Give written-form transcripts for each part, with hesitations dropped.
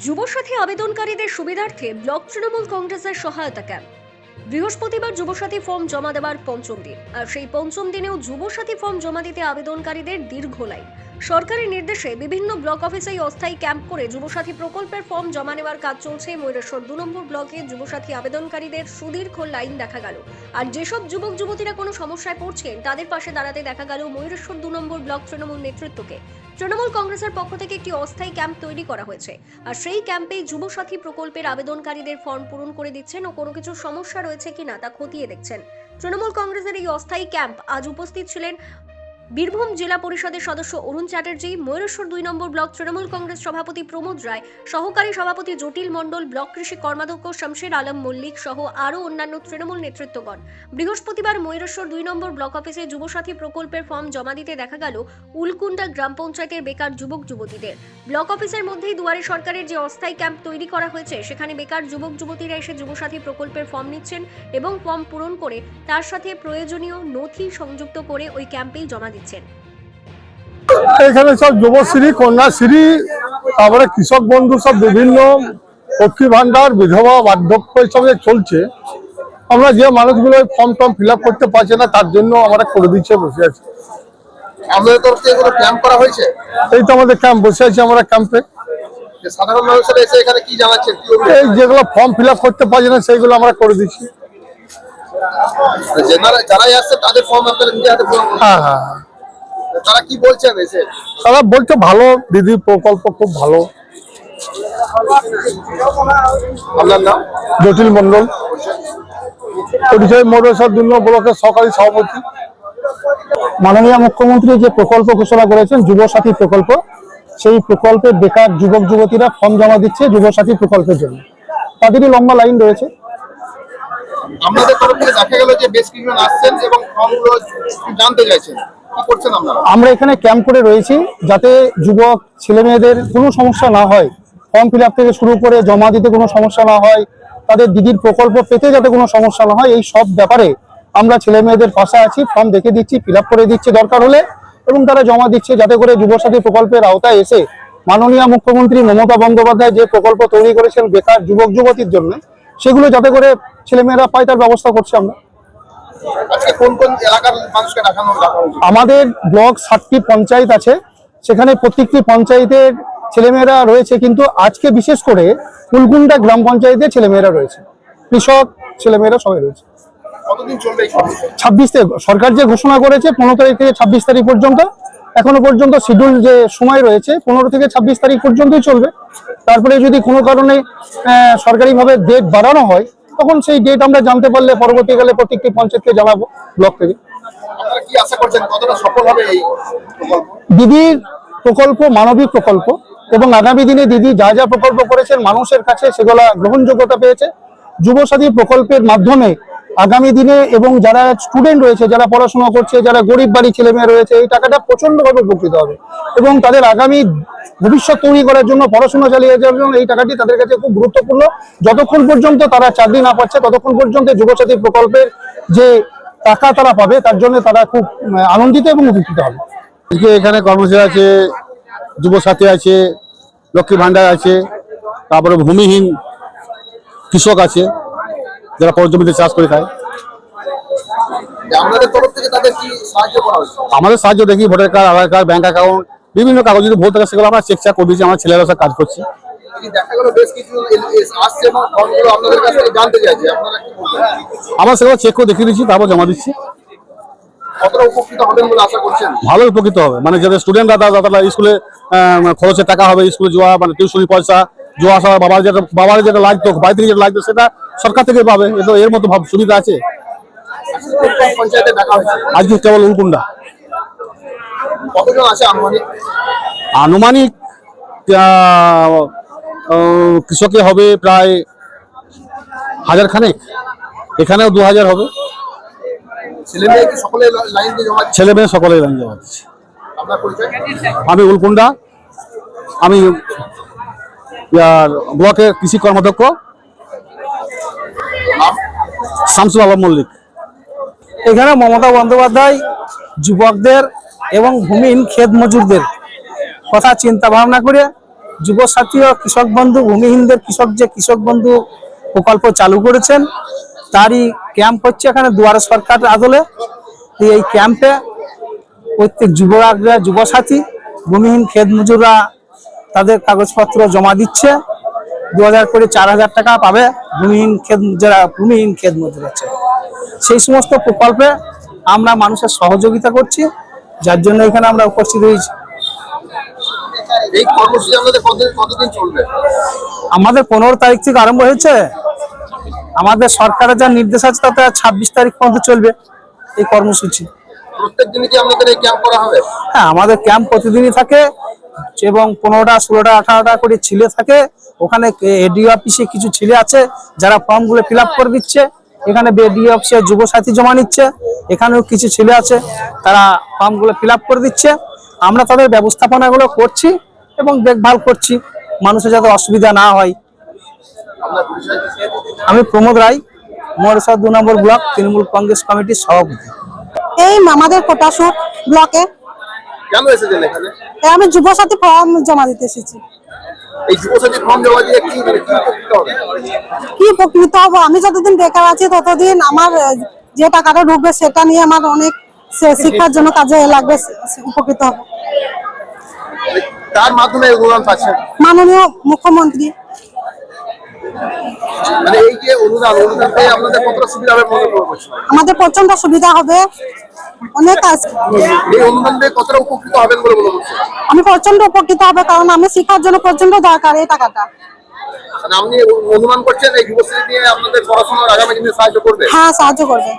যুবসাথী আবেদনকারীদের সুবিধার্থে ব্লক তৃণমূল কংগ্রেসের সহায়তা ক্যাম্প। বৃহস্পতিবার যুবসাথী ফর্ম জমা দেওয়ার পঞ্চম দিন, আর সেই পঞ্চম দিনেও যুবসাথী ফর্ম জমা দিতে আবেদনকারীদের দীর্ঘ লাইন। সরকারি নির্দেশে বিভিন্ন ব্লক অফিসে অস্থায়ী ক্যাম্প করে যুবসাথী প্রকল্পের ফর্ম জমা নেওয়ার কাজ চলছে। ময়ূরেশ্বর 2 নম্বর ব্লকে যুবসাথী আবেদনকারীদের সুদীর্ঘ লাইন দেখা গেল। আর যেসব যুবক যুবতীরা কোনো সমস্যায় পড়ছেন তাদের পাশে দাঁড়াতে দেখা গেল ময়ূরেশ্বর 2 নম্বর ব্লক তৃণমূল নেতৃত্বকে। তৃণমূল কংগ্রেসের পক্ষ থেকে একটি অস্থায়ী ক্যাম্প তৈরি করা হয়েছে, আর সেই ক্যাম্পে যুবসাথী প্রকল্পের আবেদনকারীদের ফর্ম পূরণ করে দিচ্ছেন ও কোনো কিছু সমস্যা রয়েছে কিনা তা খতিয়ে দেখছেন। তৃণমূল কংগ্রেসের এই অস্থায়ী ক্যাম্প আজ উপস্থিত ছিলেন বীরভূম জেলা পরিষদের সদস্য অরুণ চ্যাটার্জি, ময়ূরেশ্বর 2 নম্বর ব্লক তৃণমূল কংগ্রেস সভাপতি প্রমোদ রায়, সহকারী সভাপতি জটিল মণ্ডল, ব্লক কৃষি কর্মাধ্যক্ষ শামশের আলম মল্লিক সহ আরও অন্যান্য তৃণমূল নেতৃত্বগণ। বৃহস্পতিবার ময়ূরেশ্বর 2 নম্বর ব্লক অফিসে যুবসাথী প্রকল্পের ফর্ম জমা দিতে দেখা গেল উলকুন্ডা গ্রাম পঞ্চায়েতের বেকার যুবক যুবতীদের। ব্লক অফিসের মধ্যেই দুয়ারে সরকারের যে অস্থায়ী ক্যাম্প তৈরি করা হয়েছে সেখানে বেকার যুবক যুবতীরা এসে যুবসাথী প্রকল্পের ফর্ম নিচ্ছেন এবং ফর্ম পূরণ করে তার সাথে প্রয়োজনীয় নথি সংযুক্ত করে ওই ক্যাম্পেই জমা দিচ্ছেন। এখানে সব যুবশ্রী, কন্যাশ্রী, তারপরে কৃষক বন্ধু, সব বিভিন্ন লক্ষ্মী ভান্ডার, বিধবা, বার্ধক্য এইসব চলছে। আমরা যে মানুষগুলো ফর্ম টর্ম ফিল আপ করতে পারছে না তার জন্য আমরা করে দিচ্ছে, বসে আছি। আমাদের তরফ থেকে কোনো ক্যাম্প করা হয়েছে? এই তো আমাদের ক্যাম্প, বসে আছি আমরা ক্যাম্পে। সাধারণ মানুষেরা এসে এখানে কি জানাচ্ছেন? এই যেগুলো ফর্ম ফিল আপ করতে পারছে না সেইগুলো আমরা করে দিচ্ছি। যারাই আসছে তাদের ফর্ম আপনারা নিজে হাতে পূরণ করছেন? হ্যাঁ হ্যাঁ, তারা কি বলছেন এসে? তারা বলছে ভালো দিদি, প্রকল্প খুব ভালো। আপনার নাম? জটিল মণ্ডল, পরিচয় ময়ূরেশ্বর 2 নম্বর ব্লকের সহকারী সভাপতি। মাননীয় মুখ্যমন্ত্রী যে প্রকল্প ঘোষণা করেছেন যুবসাথী প্রকল্প, সেই প্রকল্পে বেকার যুবক যুবতীরা ফর্ম জমা দিচ্ছে যুবসাথী প্রকল্পের জন্য। তাদেরই লম্বা লাইন রয়েছে। আমাদের তরফ থেকে দেখা গেল যে বেশ কিছুজন আসছেন এবং ফর্মগুলো জানতে চাইছেন, কি করছেন আপনারা? আমরা এখানে ক্যাম্প করে রয়েছি যাতে যুবক ছেলে মেয়েদের কোনো সমস্যা না হয়, ফর্ম ফিল আপ থেকে শুরু করে জমা দিতে কোনো সমস্যা না হয়, তাদের দিদির প্রকল্প পেতে যাতে কোনো সমস্যা না হয়, এই সব ব্যাপারে আমরা ছেলে মেয়েদের পাশে আছি। ফর্ম দেখে দিচ্ছি, ফিল আপ করে দিচ্ছি দরকার হলে, এবং তারা জমা দিচ্ছে যাতে করে যুবসাথী প্রকল্পের আওতায় এসে মাননীয় মুখ্যমন্ত্রী মমতা বন্দ্যোপাধ্যায় যে প্রকল্প তৈরি করেছেন বেকার যুবক যুবতীর জন্য, সেগুলো যাতে করে ছেলেমেয়েরা পায় তার ব্যবস্থা করছি আমরা। আজকে কোন কোন এলাকার মানুষকে দেখানো হয়েছে? আমাদের ব্লক 7টি পঞ্চায়েত আছে, সেখানে প্রত্যেকটি পঞ্চায়েতের ছেলেমেয়েরা রয়েছে, কিন্তু আজকে বিশেষ করে উলকুন্ডা গ্রাম পঞ্চায়েতের ছেলেমেয়েরা রয়েছে, কৃষক ছেলেমেয়েরা সবাই রয়েছে। কতদিন চলবে? 26 তারিখ সরকার যে ঘোষণা করেছে, 15 তারিখ থেকে 26 তারিখ পর্যন্ত। এখনো পর্যন্ত শিডিউল যে সময় রয়েছে 15 থেকে 26 তারিখ পর্যন্তই চলবে। তারপরে যদি কোনো কারণে সরকারিভাবে ডেট বাড়ানো হয়, তখন সেই ডেট আমরা জানতে পারলে পরবর্তীকালে প্রত্যেকটি পঞ্চায়েতকে জানাবো ব্লক থেকে। আপনারা কি আশা করছেন কতটা সফল হবে এই প্রকল্প? দিদির প্রকল্প মানবিক প্রকল্প, এবং আগামী দিনে দিদি যা যা প্রকল্প করেছেন মানুষের কাছে সেগুলো গ্রহণযোগ্যতা পেয়েছে। যুবসাথী প্রকল্পের মাধ্যমে আগামী দিনে এবং যারা স্টুডেন্ট রয়েছে, যারা পড়াশোনা করছে, যারা গরিব বাড়ি ছেলে মেয়ে রয়েছে, এই টাকাটা প্রচন্ডভাবে উপকৃত হবে এবং তাদের আগামী ভবিষ্যৎ তৈরি করার জন্য, পড়াশোনা চালিয়ে যাওয়ার জন্য এই টাকাটি তাদের কাছে খুব গুরুত্বপূর্ণ। যতক্ষণ পর্যন্ত তারা চাকরি না পাচ্ছে ততক্ষণ পর্যন্ত যুবসাথী প্রকল্পের যে টাকা তারা পাবে তার জন্য তারা খুব আনন্দিত এবং উপকৃত হবে। এখানে কর্মচারী আছে, যুবসাথী আছে, লক্ষ্মী ভান্ডার আছে, তারপরে ভূমিহীন কৃষক আছে যারা জমিতে চাষ করে খায়। আপনাদের তরফ থেকে তাদের কি সাহায্য করা হয়েছে? আমাদের সাহায্য দেখি ভোটার কার্ড, আধার কার্ড, ব্যাংক অ্যাকাউন্ট, বিভিন্ন কাগজ যদি ভুল থাকে সেগুলো আমরা চেক করে দিচ্ছি। আমার ছেলেরা সব কাজ করছে। দেখা গেল বেশ কিছু আসছে এবং ফর্মগুলো আপনাদের কাছ থেকে জানতে চাইছে, আপনারা কি বলবেন? আমরা সেগুলো চেক করে দেখিয়ে দিচ্ছি, তারপর জমা দিচ্ছি। কতটা উপকৃত হবেন বলে আশা করছেন? ভালো উপকৃত হবে, মানে যাদের স্টুডেন্টরা তারা স্কুলে খরচের টাকা হবে, স্কুলে যাওয়া, মানে টিউশনি পয়সা, যাওয়া আসা, বাবার যেটা লাগতো, বাড়ি থেকে যেটা লাগতো সেটা সরকার থেকে পাবে। তো এর মতো সুবিধা আছে। পঞ্চায়েতে দেখা হয়েছে আজকে কেবল উলকুন্ডা। কতজন আছে আনুমানিক? আনুমানিক কৃষকে হবে প্রায় 1000 খানেক, এখানেও 2000 হবে। ছেলে মেয়ে কি সকলে লাইন দিয়ে জমা? ছেলে মেয়ে সকলেই লাইন জমা দিচ্ছে। আপনার পরিচয়? আমি উলকুন্ডা, আমি ব্লকের কৃষি কর্মাধ্যক্ষ শামসুল আলম মল্লিক। এখানে মমতা বন্দ্যোপাধ্যায় যুবকদের এবং ভূমিহীন ক্ষেত মজুরদের কথা চিন্তা ভাবনা করে যুবসাথী ও কৃষক বন্ধু ভূমিহীনদের কৃষক বন্ধু প্রকল্প চালু করেছেন, তারই ক্যাম্প হচ্ছে এখানে দুয়ারে সরকার আদলে। এই ক্যাম্পে প্রত্যেক যুবসাথী ভূমিহীন ক্ষেত মজুররা তাদের কাগজপত্র জমা দিচ্ছে। 2000 করে 4000 টাকা পাবে যারা ভূমিহীন ক্ষেত মজুর আছে। সেই সমস্ত প্রকল্পে আমরা মানুষের সহযোগিতা করছি, যার জন্য এখানে আমরা উপস্থিত হয়েছি। এই কর্মসূচি আপনাদের কতদিন চলবে? আমাদের 15 তারিখ থেকে আরম্ভ হয়েছে। আমাদের সরকারের যা নির্দেশ আছে তাতে 26 তারিখ পর্যন্ত চলবে এই কর্মসূচি। প্রত্যেক দিনই কি আপনাদের এই ক্যাম্প করা হবে? হ্যাঁ, আমাদের ক্যাম্প প্রতিদিনই থাকে এবং 15টা 16টা 18টা করে ছেলে থাকে। ওখানে এডিও অফিসে কিছু ছেলে আছে যারা ফর্মগুলো ফিল আপ করে দিচ্ছে। এখানে বিডিও অফিসে যুবসাথী জমা নিচ্ছে। এখানেও কিছু ছেলে আছে তারা ফর্মগুলো ফিল আপ করে দিচ্ছে। আমরা তাদের ব্যবস্থাপনাগুলো করছি এবং দেখভাল করছি মানুষের যাতে অসুবিধা না হয়। আপনার পরিচয়? আমি প্রমোদ রায়, মরসা 2 নম্বর ব্লক তৃণমূল কংগ্রেস কমিটির সভাপতি। এই আমাদের কোটাসুর ব্লকে কেন এসেছেন এখানে? আমি যুবসাথী ফর্ম জমা দিতে এসেছি। এই যুবসাথী ফর্ম জমা দিয়ে কি উপকৃত হবে? কি উপকৃত হবো? আমি যতদিন বেকার আছি ততদিন আমার যে টাকাটা ঢুকবে সেটা নিয়ে আমার অনেক শিক্ষার জন্য কাজে লাগবে, উপকৃত হবো। তার মাধ্যমে অনুদান পাচ্ছেন? মাননীয় মুখ্যমন্ত্রী। মানে এই যে অনুদান পেয়ে আপনাদের কতটা সুবিধা হবে মনে করছেন? আমাদের প্রচন্ড সুবিধা হবে, অনেক কাজ। এই অনুদান পেয়ে কতটা উপকৃত হবেন বলে মনে করছেন? আমি প্রচন্ড উপকৃত হবে, কারণ আমি শিক্ষার জন্য প্রচন্ড দরকার এই টাকাটা। মানে আপনি অনুমান করছেন এই যুবশ্রী দিয়ে আপনাদের পড়াশোনার আগামী দিনে সাহায্য করবে? হ্যাঁ, সাহায্য করবে।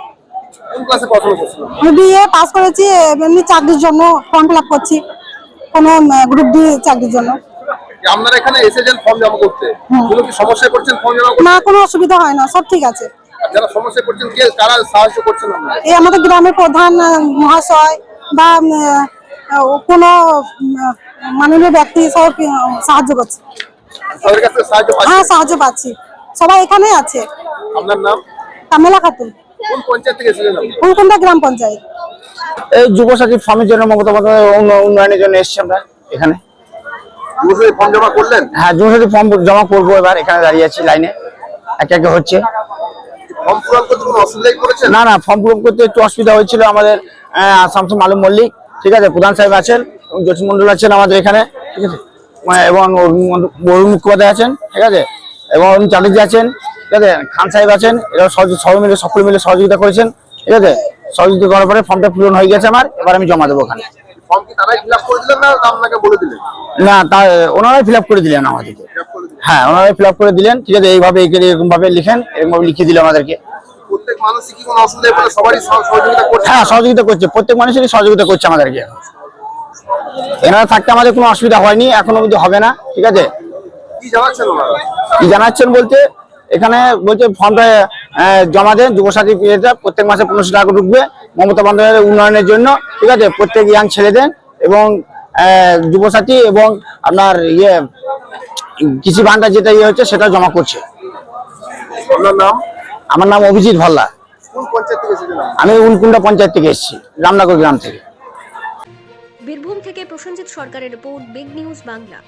কোন ক্লাসে পড়াশোনা করছেন? আমি বিএ পাস করেছি, এমনি চাকরির জন্য ফর্ম ফিল আপ করছি, কোনো গ্রুপ ডি চাকরির জন্য। আপনারা এখানে এসেছেন ফর্ম জমা করতে, কোনো কি সমস্যায় পড়ছেন ফর্ম জমা করতে? না, কোনো অসুবিধা হয় না, সব ঠিক আছে। যারা সমস্যায় পড়ছেন কারা সাহায্য করছেন আপনারা? এই আমাদের গ্রামের প্রধান মহাশয় বা কোনো মাননীয় ব্যক্তি সব সাহায্য করছে। তাদের কাছে সাহায্য হ্যাঁ, পাচ্ছেন? সাহায্য পাচ্ছি, সবাই এখানেই আছে। আপনার নাম? কামেলা খাতুন, কোন পঞ্চায়েত থেকে এসেছেন আপনি? ফুলকুন্ডা গ্রাম পঞ্চায়েত। এই যুবসাথী ফর্মের জন্য মমতা বন্দ্যোপাধ্যায়ের উন্নয়নের জন্য এসেছি আমরা এখানে। যুবশ্রী ফর্ম জমা করলেন? হ্যাঁ, যুবসাথী ফর্ম জমা করবো, এবার এখানে দাঁড়িয়ে আছি লাইনে, একে একে হচ্ছে। ফর্ম পূরণ করতে কোনো অসুবিধাই করেছেন? না, ফর্ম পূরণ করতে একটু অসুবিধা হয়েছিল। আমাদের শামসুল মালুম মল্লিক, ঠিক আছে, প্রধান সাহেব আছেন এবং জ্যোতি মন্ডল আছেন আমাদের এখানে, ঠিক আছে, এবং অরুণ মুখোপাধ্যায় আছেন, ঠিক আছে, এবং অরুণ চ্যাটার্জি আছেন, ঠিক আছে, খান সাহেব আছেন। এরা সকলে মিলে সহযোগিতা করেছেন, ঠিক আছে। সহযোগিতা করার পরে ফর্মটা পূরণ হয়ে গেছে আমার, এবার আমি জমা দেবো ওখানে। ফর্ম কি তারাই ফিল আপ করে দিলেন না আপনাকে বলে দিলেন? না, ওনারাই ফিল আপ করে দিলেন আমাদেরকে। Fill up করে দিলেন? হ্যাঁ, ওনারাই ফিল আপ করে দিলেন, ঠিক আছে, এইভাবে এরকম ভাবে লিখেন, এরকম ভাবে লিখে দিল আমাদেরকে। প্রত্যেক মানুষই কি কোনো অসুবিধায় পড়লে সবারই সহযোগিতা করছে? হ্যাঁ, সহযোগিতা করছে, প্রত্যেক মানুষেরই সহযোগিতা করছে আমাদেরকে। এনারা থাকতে আমাদের কোনো অসুবিধা হয়নি, এখনো অবধি হবে না, ঠিক আছে। কি জানাচ্ছেন ওনারা? কি জানাচ্ছেন বলতে, এখানে বলছে ফর্মটা জমা দেন, যুবসাথী পেয়েটা প্রত্যেক মাসে 1500 টাকা ঢুকবে মমতা বন্দ্যোপাধ্যায়ের উন্নয়নের জন্য, ঠিক আছে, প্রত্যেক ইয়াং ছেলেদের এবং যুবসাথী এবং আপনার কৃষি ভান্ডার যেটা হচ্ছে সেটা জমা করছে। আপনার নাম? আমার নাম অভিজিৎ ভাল্লা। কোন পঞ্চায়েত থেকে এসেছেন আপনি? আমি উনকুন্ডা পঞ্চায়েত থেকে এসেছি, রামনগর গ্রাম থেকে। বীরভূম থেকে প্রসেনজিৎ সরকারের রিপোর্ট, বিগ নিউজ বাংলা।